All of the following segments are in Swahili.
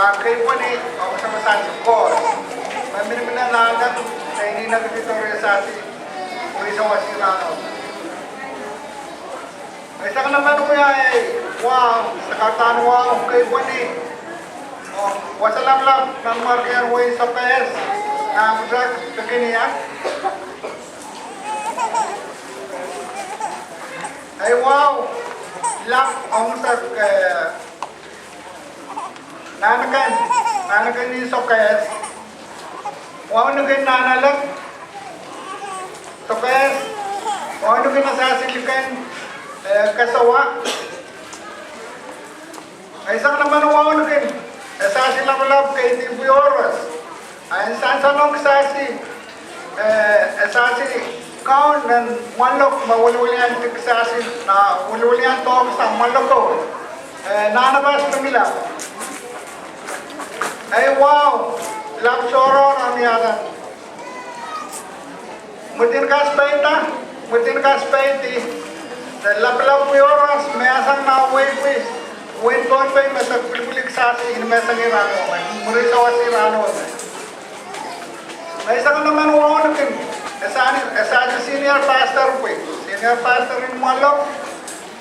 Kay po ni, ako sa masasip ko. May minalagat, na hindi nag-tutorial sa atin. Kung isang wasirano. Ay, saka naman ko wow, sa katanwa, kay po ni. Wasalam lang, ng marker way sa PS. Na musak, kekiniya. Ay, wow. Lak, ang musak, nanakan ni Sokes. Wow, naging nanalag. Sokes. Wow, naging nasasilikan kasawa. Ay, isang naman wow, naging nasasilakulab kay Tibu Oras. Ay, saan sa nung sasi, kaon ng manlok, mawululian sasi, na wululian to sa manlok ko. Nanabas pa nila. Ay, wow! Lapsoro kami yata. Mutin kas paiti. Lap-lap yoros, may asang na uwi-uwi. Uwi-tuan pa yung masag-pulik sasi, inmesang irano. Muri sa wasirano. May isang naman wow natin. Esa senior pastor po. Senior pastor rin Malok.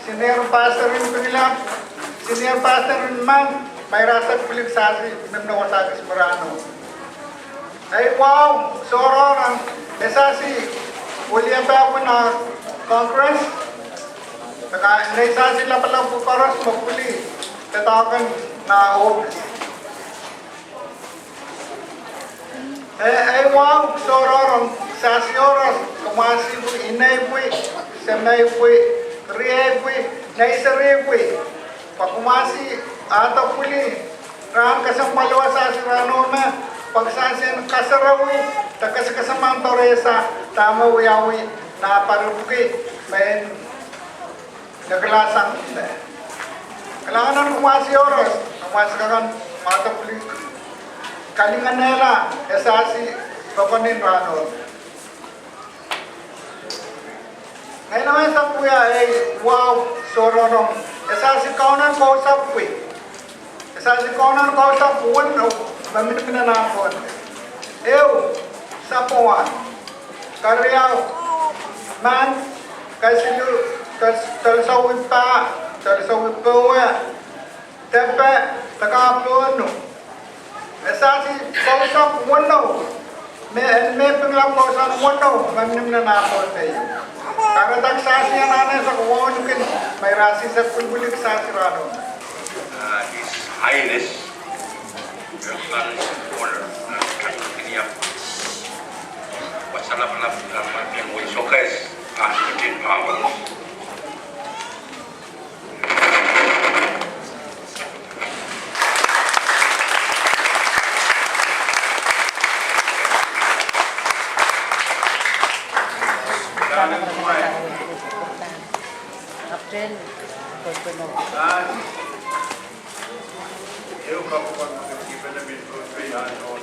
Senior pastor rin Pangilap. Senior pastor rin Man. May rasag pulik sasi, memnawasagis marano. Ay, wow! Soro, esa si William pa po na conference. Naisa sila palang pukaros, magpuli. Tatawagan na office. Ay, wow! Soro, sasi oras. Kumasi po, inay po, semay po, riyay po, naisari po. Pagkumasi, ata puli, rahan kasang malawa sa asirano na, pagsasin kasarawi, kasamang toresa, tama uyawi, na parubuki, may naglasang. Kailangan na kumasi oras, kumasi ka kan, mata puli, kalingan nila, esasi, papanin rano. Ngayon naman sa kuya ay, wow, sororong, esasi kaunan Kousapw. Esasi kaunan Kousapw, mamit pinanapon. Sapwohn, Karyaw, man, kasilu, talsawid pa, tepe, takapon. Esasi Kousapw, may panglang Kousapw, mamit pinanapon tayo. Karadag sasi yan natin sa kuwanukin, may rasi sa pulbulik sasi rano. His Highness, Sultan Corner, Centennial. Wasalap-lap yang way Sokes, Centennial Hours. Eu acabo com a equipe da minha professora eu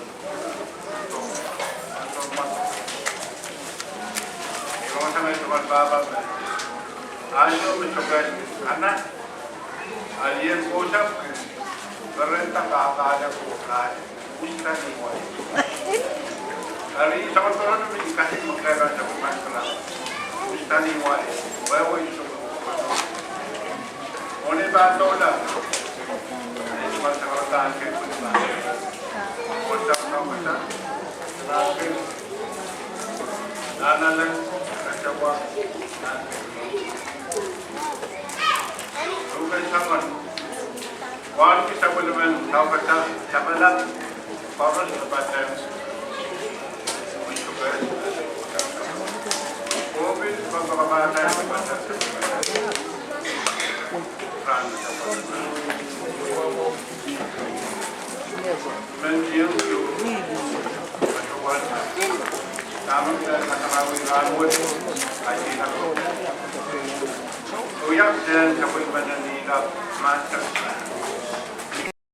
vou também tomar baba acho me tocar anak alien Kousapw berentah ada kuat kita ni wai hari sama orang ni kasih mengkira sama masalah kita ni wai bawa itu Oni batola. Ini masa kertaan kita. Kousapw nama kita. Nanalang kacawa. Bukan sama. Wan kita boleh tahu kata sama Paulus berbaca. Covid beberapa tahun berbaca. Mendiam itu, kawan. Kami nakarawi rawat, lagi nak. Kuyak dan kapal bandar ni dah macam.